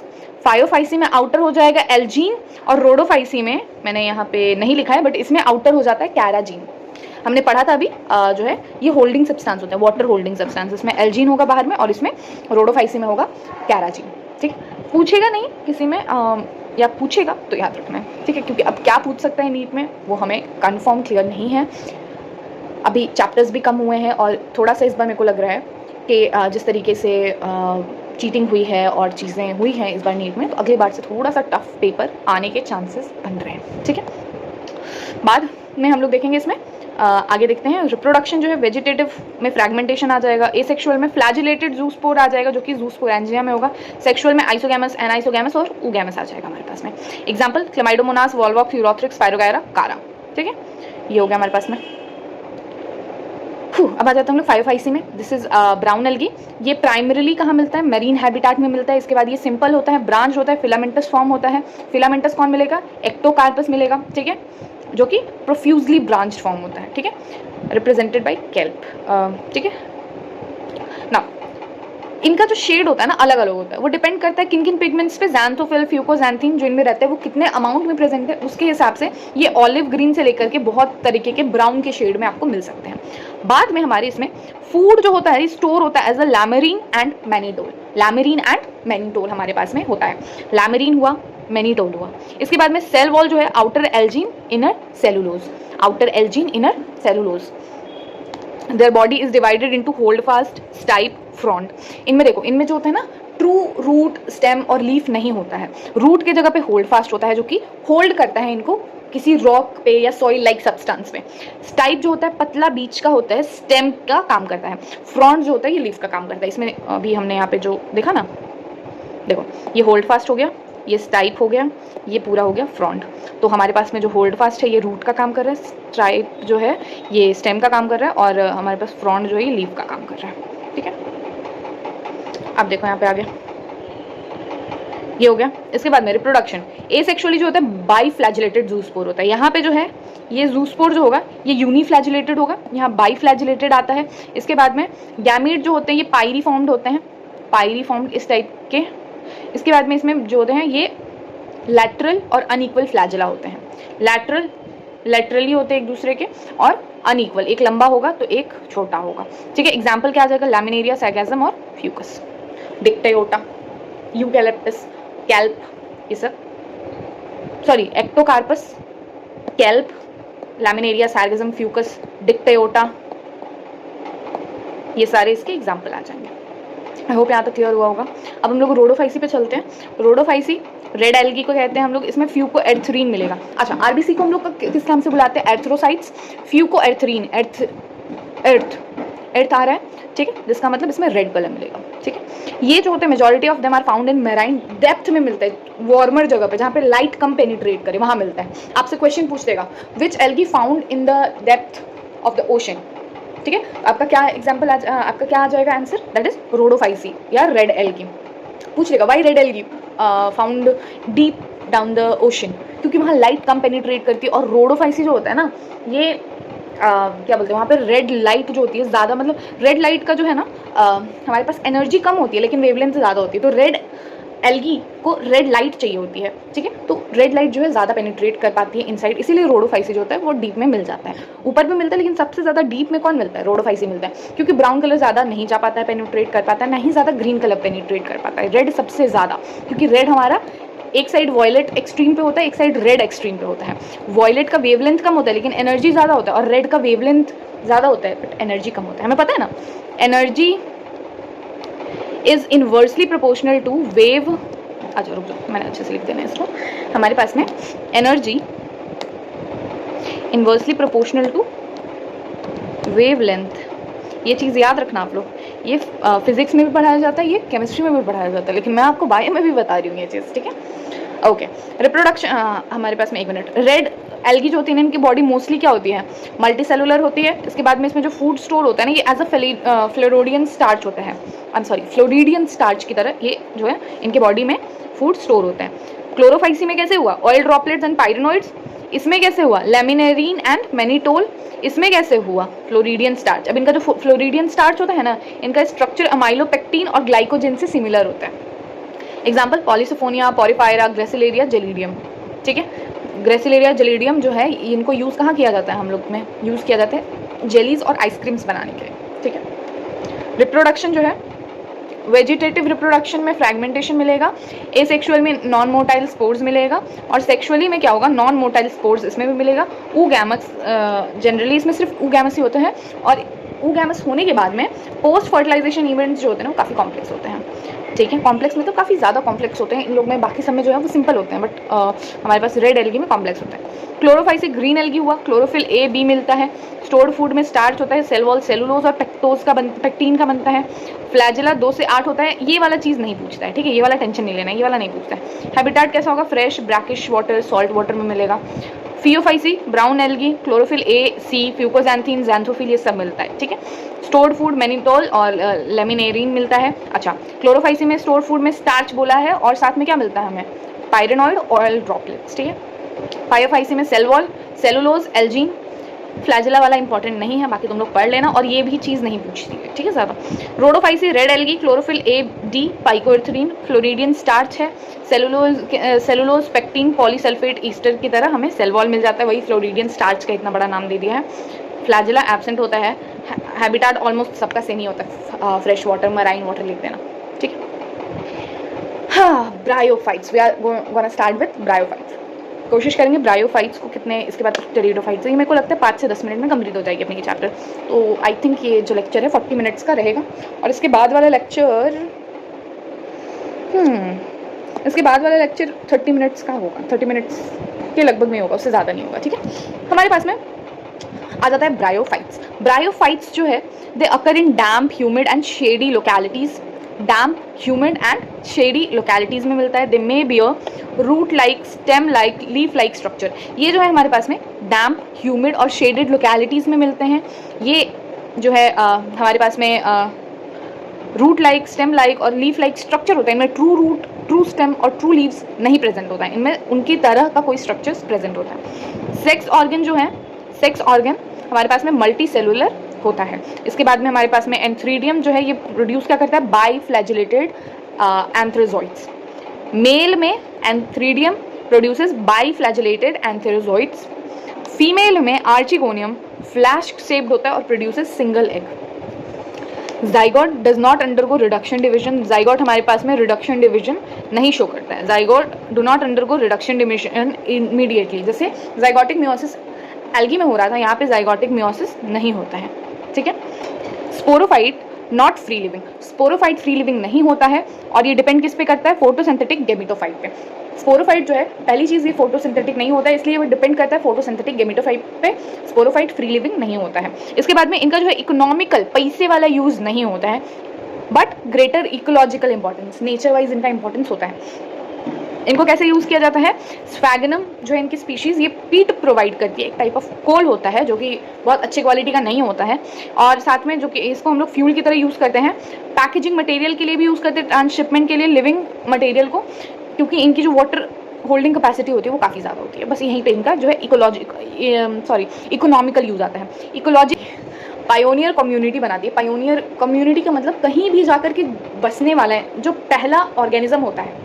फायोफाइसी में आउटर हो जाएगा एल्जीन, और रोडोफाइसी में मैंने यहाँ पे नहीं लिखा है बट इसमें आउटर हो जाता है कैराजीन। हमने पढ़ा था अभी जो है ये होल्डिंग सब्सटेंस होता है, वाटर होल्डिंग सब्सटेंस, इसमें एल्जीन होगा बाहर में और इसमें रोडोफाइसी में होगा कैराजीन। ठीक, पूछेगा नहीं किसी में या पूछेगा तो याद रखना है। ठीक है, क्योंकि अब क्या पूछ सकता है नीट में वो हमें कंफर्म क्लियर नहीं है, अभी चैप्टर्स भी कम हुए हैं और थोड़ा सा इस बार मेरे को लग रहा है कि जिस तरीके से चीटिंग हुई है और चीज़ें हुई हैं इस बार नीट में, तो अगली बार से थोड़ा सा टफ पेपर आने के चांसेस बन रहे हैं, ठीक है। बाद में हम लोग देखेंगे इसमें आगे देखते हैं रिप्रोडक्शन जो है वेजिटेटिव में फ्रैगमेंटेशन आ जाएगा, एसेक्सुअल में फ्लैजिलेटेड जूस्पोर आ जाएगा जो कि जूस्पोरेंजिया में होगा, सेक्सुअल में आइसोगैमस, एनाइसोगैमस और ऊगैमस आ जाएगा हमारे पास में। Example Chlamydomonas, Volvox, Ulothrix, spirogyra, कारा, ठीक है, ये हो गया हमारे पास में। अब आ जाते हैं हम लोग 5IC में। This is brown algae. ये प्राइमरीली कहाँ मिलता है? मेरीन हैबिटाट में मिलता है। इसके बाद ये सिंपल होता है, ब्रांच होता है, फिलामेंटस फॉर्म होता है। फिलामेंटस कौन मिलेगा? एक्टोकार्पस मिलेगा, ठीक है, जो कि प्रोफ्यूजली ब्रांच फॉर्म होता है, ठीक है, रिप्रेजेंटेड बाय केल्प, ठीक है ना। इनका जो शेड होता है ना अलग अलग होता है, वो डिपेंड करता है किन किन पिगमेंट्स पे, ज़ैंथोफिल, फ्यूकोजैंथीन जो इनमें रहते हैं वो कितने अमाउंट में प्रेजेंट है, उसके हिसाब से ये ऑलिव ग्रीन से लेकर के बहुत तरीके के ब्राउन के शेड में आपको मिल सकते हैं। बाद में हमारे इसमें फूड जो होता है स्टोर होता है as a laminarin and mannitol. Laminarin and mannitol हमारे पास में होता है। लैमेरीन हुआ, मैनीटोल हुआ। इसके बाद में सेल वॉल जो है outer algin inner cellulose, outer algin inner cellulose. Their body is divided into holdfast, stipe, frond. इनमें देखो, इनमें जो होता है ना ट्रू रूट, स्टेम और लीफ नहीं होता है। रूट के जगह पे होल्ड फास्ट होता है जो कि होल्ड करता है इनको किसी रॉक पे या सॉइल लाइक सब्सटेंस पे। स्टाइप जो होता है पतला बीच का होता है, स्टेम का काम करता है। फ्रॉन्ट जो होता है ये लीफ का काम करता है। इसमें अभी हमने यहाँ पे जो देखा ना, देखो ये होल्ड फास्ट हो गया, ये स्टाइप हो गया, ये पूरा हो गया फ्रॉन्ट। तो हमारे पास में जो होल्ड फास्ट है ये रूट का काम कर रहा है, स्टाइप जो है ये स्टेम का काम कर रहा है, और हमारे पास फ्रॉन्ट जो है ये लीफ का काम कर रहा है, ठीक है। अब देखो यहाँ पे आ गया, ये हो गया। इसके बाद में रिप्रोडक्शन एसेक्सुअली जो होता है बाईफ्लैजिलेटेड जूस्पोर होता है। यहाँ पे जो है ये जूस्पोर जो होगा ये यूनिफ्लैजिलेटेड होगा, यहाँ बाईफ्लैजिलेटेड आता है। इसके बाद में गैमीट जो होते हैं ये पायरी फॉर्म्ड होते हैं, पायरी फॉर्म्ड इस टाइप के। इसके बाद में इसमें जो होते हैं ये लैटरल और अनइक्वल फ्लैजिला होते हैं। लैटरल लैटरली होते हैं एक दूसरे के, और अनइक्वल, एक लंबा होगा तो एक छोटा होगा, ठीक है। एग्जाम्पल क्या आ जाएगा? लैमिनेरिया, सैगैज़म और फ्यूकस। डिक्टेयोटा, यूकैलिप्टस, कैल्प, ये सब, sorry ectocarpus, kelp, laminaria, sargassum, fucus, dictyota, ये सारे इसके एग्जाम्पल आ जाएंगे। आई होप यहाँ तक क्लियर हुआ होगा। अब हम लोग रोडोफाइसी पे चलते हैं। रोडोफाइसी रेड एल्गी को कहते हैं हम लोग, इसमें फ्यूकोएर्थरीन मिलेगा। अच्छा, आरबीसी को हम लोग किस नाम से बुलाते हैं? एर्थ्रोसाइट्स। फ्यूकोएर्थरीन, अर्थ आ रहा है, ठीक है, जिसका मतलब इसमें रेड कलर मिलेगा, ठीक है। ये जो होते हैं majority of them are found in marine depth में मिलता है, वार्मर जगह पे जहाँ पे लाइट कम पेनिट्रेट करे वहाँ मिलता है। आपसे क्वेश्चन पूछ देगा which algae found in the depth of the ocean, ठीक है। आपका क्या एग्जाम्पल आपका क्या आ जाएगा आंसर? दैट इज रोडोफाइसी या रेड एल्गी। पूछ लेगा why red algae found deep down the ocean, क्योंकि वहाँ लाइट कम पेनिट्रेट करती है। और रोडोफाइसी जो होता है ना ये क्या बोलते हैं, वहाँ पे रेड लाइट जो होती है ज़्यादा, मतलब रेड लाइट का जो है ना हमारे पास एनर्जी कम होती है लेकिन वेवलेंथ ज़्यादा होती है। तो रेड एल्गी को रेड लाइट चाहिए होती है, ठीक है। तो रेड लाइट जो है ज़्यादा पेनिट्रेट कर पाती है इनसाइड, इसीलिए रोडोफाइसी जो होता है वो डीप में मिल जाता है। ऊपर भी मिलता है लेकिन सबसे ज़्यादा डीप में कौन मिलता है? रोडोफाइसी मिलता है, क्योंकि ब्राउन कलर ज़्यादा नहीं जा पाता है, पेनिट्रेट कर पाता है, ना ही ज़्यादा ग्रीन कलर पेनिट्रेट कर पाता है। रेड सबसे ज़्यादा, क्योंकि रेड हमारा एक साइड वॉयलेट एक्सट्रीम पे होता है, एक साइड रेड एक्सट्रीम पे होता है। वॉयलेट का वेवलेंथ कम होता है लेकिन एनर्जी ज़्यादा होता है, और रेड का वेवलेंथ ज़्यादा होता है बट एनर्जी कम होता है। हमें पता है ना, energy is inversely proportional to wave. अच्छा रुक जाओ, मैंने अच्छे से लिख देना है इसको। हमारे पास में energy inversely proportional to wavelength, ये चीज़ याद रखना आप लोग। ये फिजिक्स में भी पढ़ाया जाता है, ये केमिस्ट्री में भी पढ़ाया जाता है, लेकिन मैं आपको बायो में भी बता रही हूँ ये चीज़, ठीक है। ओके, रिप्रोडक्शन हमारे पास में एक मिनट। रेड एल्गी जो होती है इनकी बॉडी मोस्टली क्या होती है? मल्टी सेलुलर होती है। इसके बाद में इसमें जो फूड स्टोर होता है ना ये एज अ फ्लोरिडियन स्टार्च होता है, I am sorry floridean starch की तरह ये जो है इनके बॉडी में फूड स्टोर होता है। क्लोरोफाइसी में कैसे हुआ? Oil droplets and pyrenoids. इसमें कैसे हुआ? Laminarin and mannitol. इसमें कैसे हुआ? Floridean starch. अब इनका जो फ्लोरिडियन स्टार्च होता है ना, इनका स्ट्रक्चर अमाइलोपेक्टिन और ग्लाइकोजेन से सिमिलर होता है। Example polysiphonia, porphyra, gracilaria, gelidium, ठीक है। ग्रेसिलेरिया, जेलिडियम जो है इनको यूज़ कहाँ किया जाता है? हम लोग में यूज़ किया जाता है जेलीज और आइसक्रीम्स बनाने के लिए, ठीक है। रिप्रोडक्शन जो है वेजिटेटिव रिप्रोडक्शन में फ्रैगमेंटेशन मिलेगा, एसेक्सुअल में नॉन मोटाइल स्पोर्स मिलेगा, और सेक्सुअली में क्या होगा? नॉन मोटाइल स्पोर्स इसमें भी मिलेगा। ऊगैमस जनरली इसमें सिर्फ ऊगैमस ही होते हैं, और ऊगैमस होने के बाद में पोस्ट फर्टिलाइजेशन इवेंट्स जो होते हैं वो काफ़ी कॉम्प्लेक्स होते हैं। ठीक है। कॉम्प्लेक्स में तो काफ़ी ज़्यादा कॉम्प्लेक्स होते हैं इन लोग में, बाकी सब में जो है वो सिंपल होते हैं, बट हमारे पास रेड एल्गी में कॉम्प्लेक्स होता है। क्लोरोफाइसी ग्रीन एल्गी हुआ, क्लोरोफिल ए बी मिलता है। स्टोर्ड फूड में स्टार्च होता है, सेल वॉल सेलुलोज और पेक्टीन का बनता है। फ्लैजेला 2 से 8 होता है, ये वाला चीज़ नहीं पूछता है, ठीक है, ये वाला टेंशन नहीं लेना, ये वाला नहीं पूछता है। हैबिटाट कैसा होगा, fresh brackish water salt water में मिलेगा। फियोफाइसी ब्राउन एल्गी, क्लोरोफिल ए सी, फ्यूकोजैंथीन जैंथोफिल ये सब मिलता है, ठीक है। स्टोर्ड फूड मैनिटोल और लेमिनेरिन मिलता है। अच्छा, क्लोरोफाइसी में स्टोर्ड फूड में स्टार्च बोला है और साथ में क्या मिलता है हमें, पायरेनॉइड ऑयल ड्रॉपलेट्स, ठीक है। फायोफाइसी में cell wall cellulose Elgin. Flagella वाला इंपॉर्टेंट नहीं है, बाकी तुम लोग पढ़ लेना, और ये भी चीज़ नहीं पूछती है, ठीक है ज़्यादा। Rhodophyceae red algae, chlorophyll a d, phycoerythrin, floridean starch है। सेलुलोज पेक्टीन पॉलीसल्फेट ईस्टर की तरह हमें सेल वॉल मिल जाता है, वही फ्लोरिडियन स्टार्च का इतना बड़ा नाम दे दिया है। फ्लैजेला एब्सेंट होता है। हैबिटाट ऑलमोस्ट सबका सेम ही होता है, फ्रेश वाटर मराइन वाटर लिख देना, ठीक है। हाँ, bryophytes, we are gonna start with bryophytes. कोशिश करेंगे ब्रायोफाइट्स को कितने, इसके बाद टेरिडोफाइट्स, ये मेरे को लगता है 5 से 10 मिनट में कंप्लीट हो जाएगी अपनी ये चैप्टर। तो आई थिंक ये जो लेक्चर है 40 मिनट्स का रहेगा, और इसके बाद वाला लेक्चर इसके बाद वाला लेक्चर 30 मिनट्स का होगा, 30 मिनट्स के लगभग में होगा, उससे ज़्यादा नहीं होगा, ठीक है। हमारे पास में आ जाता है ब्रायोफाइट्स। ब्रायोफाइट्स जो है they occur in damp humid and shady localities, damp humid and shady localities में मिलता है। They may be a root like, stem like, leaf like structure. ये जो है हमारे पास में डैम्प ह्यूमिड और शेडेड लोकेलिटीज़ में मिलते हैं। ये जो है हमारे पास में रूट लाइक, स्टेम लाइक और लीफ लाइक स्ट्रक्चर होता है। इनमें ट्रू रूट, ट्रू स्टेम और ट्रू लीव्स नहीं प्रेजेंट होता है, इनमें उनकी तरह का कोई स्ट्रक्चर्स प्रेजेंट होता है। सेक्स ऑर्गन जो है, सेक्स ऑर्गन हमारे पास में मल्टी सेलुलर होता है। इसके बाद में हमारे पास में एंथ्रीडियम जो है ये प्रोड्यूस क्या करता है, बाई फ्लैजिलेटेड एंथ्रोजोइड्स। मेल में antheridium produces bi flagellated antherozoids. Female में आर्चिगोनियम फ्लैश शेप्ड होता है और produces single egg. Zygote does not undergo reduction division. Zygote हमारे पास में रिडक्शन डिविजन नहीं शो करता है। Zygote do not undergo reduction division immediately, जैसे जाइगोटिक मियोसिस एल्गी में हो रहा था, यहाँ पे जाइगोटिक मियोसिस नहीं होता है, ठीक है। Sporophyte not free living, sporophyte free living नहीं होता है, और ये डिपेंड किस पे करता है, फोटोसिंथेटिक गेमेटोफाइट पे। स्पोरोफाइट जो है पहली चीज़ ये फोटोसिंथेटिक नहीं होता है, इसलिए वो डिपेंड करता है फोटोसिंथेटिक गेमेटोफाइट पे। स्पोरोफाइट फ्री लिविंग नहीं होता है। इसके बाद में इनका जो है इकोनॉमिकल, पैसे वाला यूज़ नहीं होता है, but greater ecological importance, nature wise इनका इंपॉर्टेंस होता है। इनको कैसे यूज़ किया जाता है, स्फैगनम जो है इनकी स्पीशीज़ ये पीट प्रोवाइड करती है, एक टाइप ऑफ कोल होता है जो कि बहुत अच्छे क्वालिटी का नहीं होता है, और साथ में जो कि इसको हम लोग फ्यूल की तरह यूज़ करते हैं, पैकेजिंग मटेरियल के लिए भी यूज़ करते हैं, ट्रांसशिपमेंट के लिए लिविंग मटेरियल को, क्योंकि इनकी जो वाटर होल्डिंग कैपेसिटी होती है वो काफ़ी ज़्यादा होती है। बस यहीं पे इनका जो है इकोनॉमिकल यूज़ आता है। इकोलॉजी पायोनियर कम्युनिटी बनाती है। पायोनियर कम्युनिटी का मतलब कहीं भी जाकर के बसने वाला है, जो पहला ऑर्गेनिज्म होता है,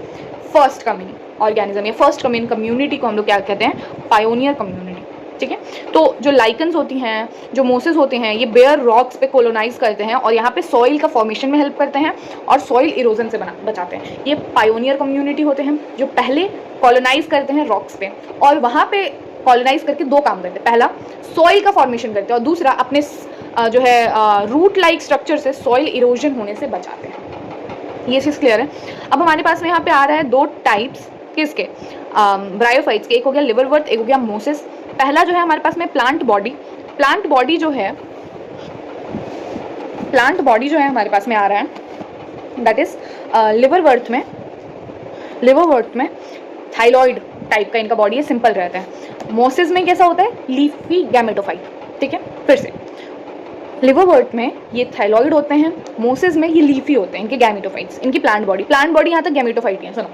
फर्स्ट कमिंग ऑर्गेनिज्म या फर्स्ट कमिंग कम्युनिटी को हम लोग क्या कहते हैं, पायोनियर कम्युनिटी, ठीक है। तो जो लाइकन्स होती हैं, जो मोसेस होते हैं, ये बेयर रॉक्स पे कोलोनाइज करते हैं और यहाँ पे सॉइल का फॉर्मेशन में हेल्प करते हैं और सॉइल इरोजन से बचाते हैं। ये पायोनियर कम्युनिटी होते हैं जो पहले कॉलोनाइज करते हैं रॉक्स पे, और वहाँ पे कॉलोनाइज करके दो काम करते हैं, पहला सॉइल का फॉर्मेशन करते हैं और दूसरा अपने जो है रूट लाइक स्ट्रक्चर से सॉइल इरोजन होने से बचाते हैं। ये चीज़ क्लियर है। अब हमारे पास में यहाँ पे आ रहा है दो टाइप्स किसके, ब्रायोफाइट्स के, एक हो गया लिवरवर्थ, एक हो गया मोसेस। पहला जो है हमारे पास में प्लांट बॉडी, प्लांट बॉडी जो है हमारे पास में आ रहा है, दैट इज लिवरवर्थ में थाइलॉइड टाइप का इनका बॉडी है, सिंपल रहता है। मोसेस में कैसा होता है, लीफी गैमेटोफाइट, ठीक है। फिर से लिवरवर्थ में ये थाइलॉइड होते हैं, मोसेस में ये लीफी होते हैं, इनके गैमेटोफाइट्स। इनकी प्लांट बॉडी यहाँ तक गैमेटोफाइट है, सुनो।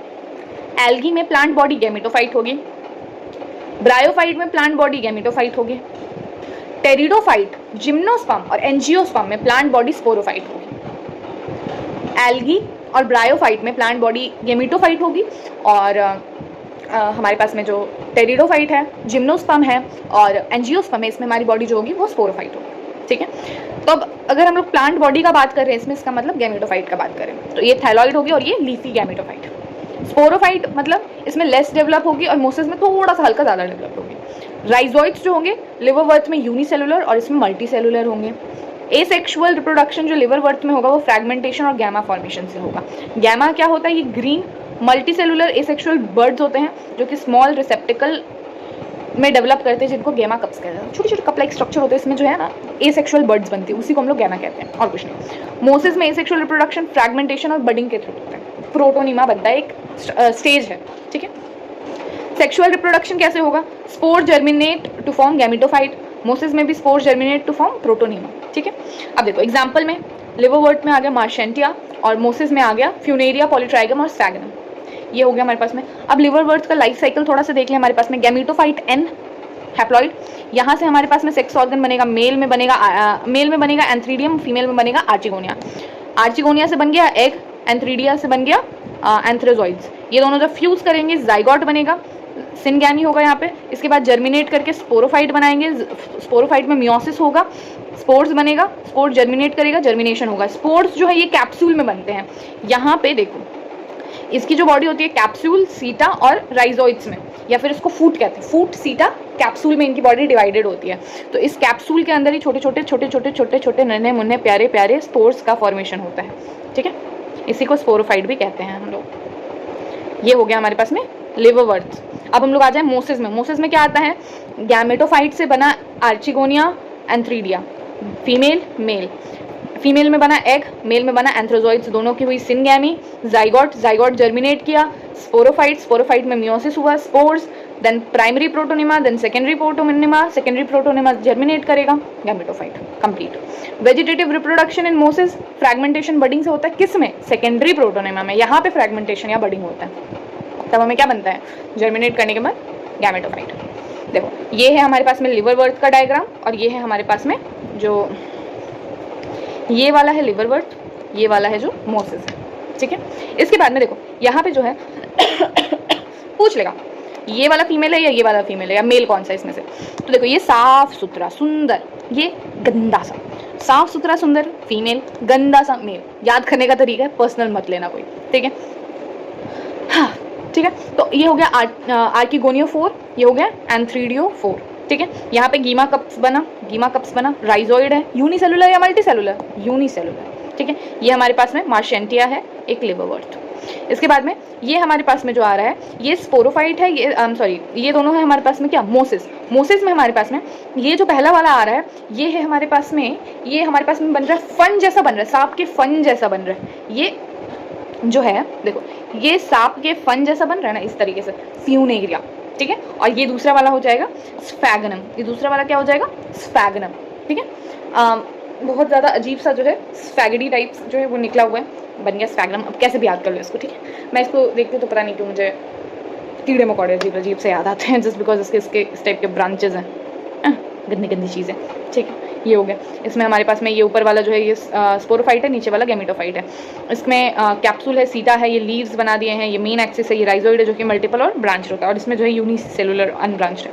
एल्गी में प्लांट बॉडी गैमेटोफाइट होगी, ब्रायोफाइट में प्लांट बॉडी गैमेटोफाइट होगी, टेरिडोफाइट, जिम्नोस्पर्म और एंजियोस्पर्म में प्लांट बॉडी स्पोरोफाइट होगी। एल्गी और ब्रायोफाइट में प्लांट बॉडी गैमेटोफाइट होगी, और हमारे पास में जो टेरिडोफाइट है, जिम्नोस्पर्म है और एंजियोस्पर्म है, इसमें हमारी बॉडी जो होगी वो स्पोरोफाइट होगी, ठीक है। तो अब अगर हम लोग प्लांट बॉडी का बात कर रहे हैं इसमें, इसका मतलब गैमेटोफाइट का बात करें तो ये थाइलॉइड होगी और ये लीफी गैमेटोफाइट। स्पोरोफाइट मतलब इसमें लेस डेवलप होगी और मोसेस में थोड़ा सा हल्का ज़्यादा डेवलप होगी। राइजोइड्स जो होंगे लिवरवर्थ में यूनिसेलुलर और इसमें मल्टी सेलुलर होंगे। एसेक्सुअल रिप्रोडक्शन जो लिवर वर्थ में होगा वो फ्रैगमेंटेशन और गैमा फॉर्मेशन से होगा। गैमा क्या होता है, ये ग्रीन मल्टीसेलुलर एसेक्सुअल बर्ड्स होते हैं जो कि स्मॉल रिसेप्टिकल में डेवलप करते हैं, जिनको गैमा कप्स कहते हैं। छोटे छोटे कप लाइक स्ट्रक्चर होते हैं, इसमें जो है ना एसेक्सुअल बर्ड्स बनती है, उसी को हम लोग गैमा कहते हैं और कुछ नहीं। मोसिस में एसेक्सुअल रिप्रोडक्शन फ्रैगमेंटेशन और बडिंग के थ्रू होता है। प्रोटोनिमा बनता है, एक स्टेज है, ठीक है। सेक्सुअल रिप्रोडक्शन कैसे होगा, spore germinate to form gametophyte, mosses में भी spore germinate to form protonema, ठीक है। अब देखो एग्जांपल में लिवरवर्ट में आ गया मार्शेंटिया और मोसिस में आ गया फ्यूनेरिया, पॉलीट्राइगम और स्फैगनम, ये हो गया हमारे पास में। अब लिवरवर्ट का लाइफ साइकिल थोड़ा सा देख लें। हमारे पास में गैमेटोफाइट एन हैप्लॉइड, यहाँ से हमारे पास में सेक्स ऑर्गन बनेगा, मेल में बनेगा एंथ्रीडियम, फीमेल में बनेगा आर्चिगोनिया। आर्चिगोनिया से बन गया एग, एंथ्रीडिया से बन गया एंथ्रोजॉइड्स। ये दोनों जब फ्यूज करेंगे जाइगोट बनेगा, सिनगैमी होगा यहाँ पे। इसके बाद जर्मिनेट करके स्पोरोफाइट बनाएंगे, स्पोरोफाइट में मियोसिस होगा, स्पोर्स बनेगा, स्पोर जर्मिनेट करेगा, जर्मिनेशन होगा। स्पोर्स जो है ये कैप्सूल में बनते हैं। यहाँ पे देखो इसकी जो बॉडी होती है कैप्सूल, सीटा और राइजोइड्स में, या फिर इसको फूट कहते हैं, फूट सीटा कैप्सूल में इनकी बॉडी डिवाइडेड होती है। तो इस कैप्सूल के अंदर ही छोटे छोटे नन्हे मुन्ने प्यारे प्यारे स्पोर्स का फॉर्मेशन होता है, ठीक है। इसी को स्पोरोफाइट भी कहते हैं हम लोग। ये हो गया हमारे पास में लिवरवर्ट। अब हम लोग आ जाए मोसिस में। मोसिस में क्या आता है, गैमेटोफाइट से बना archegonia, antheridia, female male, female में बना एग, मेल में बना एंथ्रोजॉइड्स, दोनों की हुई सिनगैमी, जाइगोट जर्मिनेट किया, स्पोरोफाइट में मियोसिस हुआ, spores, then primary protonema, then secondary protonema germinate करेगा, gametophyte complete. Vegetative reproduction in mosses fragmentation budding से होता है, किस में, सेकेंडरी प्रोटोनिमा में। यहाँ पे फ्रैगमेंटेशन या बडिंग होता है, तब हमें क्या बनता है, जर्मिनेट करने के बाद गैमेटोफाइट। देखो ये है हमारे पास में लिवरवर्ट का डायग्राम, और ये है हमारे पास में जो ये वाला है लिवरवर्ट, ये वाला है जो मोसिस है, ठीक है। इसके बाद में देखो यहाँ पे जो है पूछ लेगा ये वाला फीमेल है या ये वाला फीमेल है या मेल कौन सा इसमें से। तो देखो ये साफ सुथरा सुंदर, ये गंदा सा, साफ सुथरा सुंदर फीमेल, गंदा सा मेल। याद करने का तरीका है, पर्सनल मत लेना कोई, ठीक है। हाँ ठीक है, तो ये हो गया आर्किगोनियो 4, ये हो गया एंथ्रीडियो 4, ठीक है। यहाँ पे गीमा कप्स बना, राइजोइड है, यूनिसेलुलर या मल्टीसेलुलर, यूनिसेलुलर, ठीक है। ये हमारे पास में मार्शेंटिया है, एक लिवरवर्ट। इसके बाद में ये हमारे पास में जो आ रहा है ये स्पोरोफाइट है, ये ये दोनों है हमारे पास में क्या, मोसिस में हमारे पास में ये जो पहला वाला आ रहा है ये है हमारे पास में, ये हमारे पास में बन रहा है फन जैसा बन रहा है, सांप के फन जैसा बन रहा है। ये जो है देखो ये सांप के फन जैसा बन रहा है ना, इस तरीके से फ्यूनेरिया, ठीक है। और ये दूसरा वाला हो जाएगा स्फैगनम, ये दूसरा वाला क्या हो जाएगा, स्फैगनम, ठीक है। बहुत ज़्यादा अजीब सा जो है स्फैगडी टाइप्स जो है वो निकला हुआ है, बन गया स्फैगनम। अब कैसे भी याद कर लो इसको, ठीक है। मैं इसको देखती हूँ तो पता नहीं क्यों मुझे कीड़े मकोड़े अजीब से याद आते हैं, जस्ट बिकॉज इसके इस टाइप के ब्रांचेज हैं, गंदी चीज़ें, ठीक है। ये हो गया। इसमें हमारे पास में ये ऊपर वाला जो है ये स्पोरोफाइट है, नीचे वाला गैमेटोफाइट है। इसमें कैप्सूल है, सीटा है, ये लीव्स बना दिए हैं, ये मेन एक्सिस है, ये राइजोइड है जो कि मल्टीपल और ब्रांच होता है, और इसमें जो है यूनिसेलुलर अनब्रांच्ड है।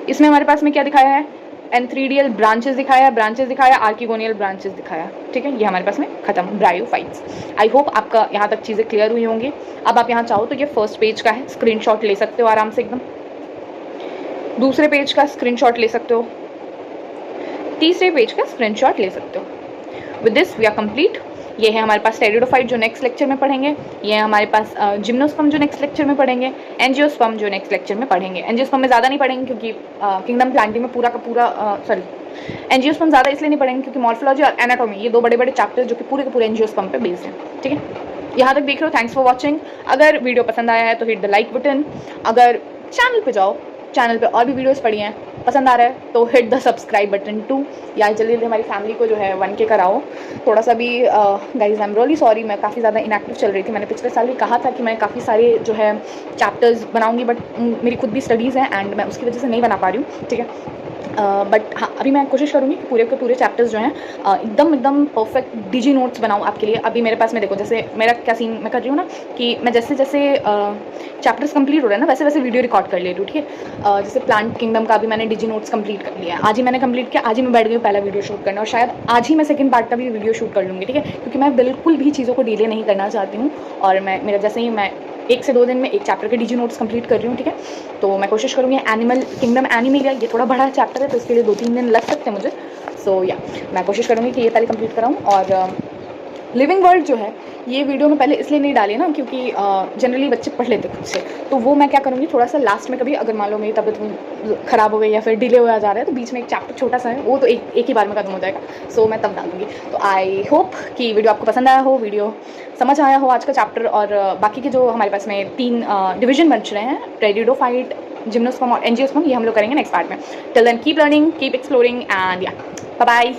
इसमें हमारे पास में क्या दिखाया है, एंथ्रीडियल ब्रांचेस दिखाया, आर्किगोनियल ब्रांचेस दिखाया, ठीक है। ये हमारे पास में खत्म ब्रायोफाइट्स। आई होप आपका यहाँ तक चीज़ें क्लियर हुई होंगी। अब आप यहाँ चाहो तो ये फर्स्ट पेज का है, स्क्रीनशॉट ले सकते हो आराम से एकदम, दूसरे पेज का स्क्रीनशॉट ले सकते हो, तीसरे पेज का स्क्रीनशॉट ले सकते हो। With this we are complete. ये है हमारे पास टेरिडोफाइट जो नेक्स्ट लेक्चर में पढ़ेंगे, ये है हमारे पास जिम्नोस्पर्म जो नेक्स्ट लेक्चर में पढ़ेंगे, एंजियोस्पर्म जो नेक्स्ट लेक्चर में पढ़ेंगे। एंजियोस्पर्म में ज़्यादा नहीं पढ़ेंगे क्योंकि किंगडम प्लांटिंग में पूरा का पूरा एंजियोस्पर्म ज़्यादा इसलिए नहीं पढ़ेंगे क्योंकि मॉर्फोलॉजी और एनाटॉमी ये दो बड़े बड़े चैप्टर्स जो कि पूरे के पूरे एंजियोस्पर्म पे बेस्ड हैं, ठीक है। यहाँ तक देख रहे हो, थैंक्स फॉर वॉचिंग। अगर वीडियो पसंद आया है तो हिट द लाइक बटन, अगर चैनल पे जाओ, चैनल पे और भी वीडियोस पड़ी हैं, पसंद आ रहा है तो hit the subscribe button too, या जल्दी जल्दी हमारी फैमिली को जो है 1K कराओ। थोड़ा सा भी guys I am really sorry, मैं काफ़ी ज़्यादा इनएक्टिव चल रही थी। मैंने पिछले साल भी कहा था कि मैं काफ़ी सारे जो है चैप्टर्स बनाऊंगी, बट मेरी खुद भी स्टडीज़ हैं एंड मैं उसकी वजह से नहीं बना पा रही हूँ, ठीक है। बट हाँ, अभी मैं कोशिश करूँगी कि पूरे के पूरे चैप्टर्स जो हैं एकदम परफेक्ट डिजी नोट्स बनाऊँ आपके लिए। अभी मेरे पास में देखो, जैसे मेरा क्या सीन मैं कर रही हूँ ना कि मैं जैसे जैसे चैप्टर्स कंप्लीट हो रहे हैं ना वैसे वैसे वीडियो रिकॉर्ड कर ले रही हूँ, ठीक है। जैसे प्लांट किंगडम का भी मैंने डिजी नोट्स कंप्लीट कर लिया है, आज ही मैंने कंप्लीट किया, आज ही मैं बैठ गई पहला वीडियो शूट करना, और शायद आज ही मैं सेकंड पार्ट का भी वीडियो शूट कर लूँगी, ठीक है। क्योंकि मैं बिल्कुल भी चीज़ों को डिले नहीं करना चाहती हूँ, और मेरा जैसे ही मैं 1 से 2 दिन में एक चैप्टर के डिजी नोट्स कंप्लीट कर रही हूँ, ठीक है। तो मैं कोशिश करूँगी एनिमल किंगडम एनिमलिया, ये थोड़ा बड़ा चैप्टर है तो इसके लिए 2-3 दिन लग सकते हैं मुझे, सो या मैं कोशिश करूँगी कि ये पहले कंप्लीट कराऊँ। और लिविंग वर्ल्ड जो है ये वीडियो में पहले इसलिए नहीं डाली ना क्योंकि जनरली बच्चे पढ़ लेते खुद से, तो वो मैं क्या करूँगी थोड़ा सा लास्ट में, कभी अगर मान लो मेरी तबीयत ख़राब हो गई या फिर डिले हो जा रहा है तो बीच में एक चैप्टर छोटा सा है वो तो एक ही बार में खत्म हो जाएगा, सो मैं तब डाल दूँगी। तो आई होप कि वीडियो आपको पसंद आया हो, वीडियो समझ आया हो आज का चैप्टर। और बाकी के जो हमारे पास में 3 डिवीजन बन रहे हैं, टेरिडोफाइट, जिम्नोस्पर्म और एंजियोस्पर्म, ये हम लोग करेंगे नेक्स्ट पार्ट में। Till then keep learning, keep exploring and yeah bye bye.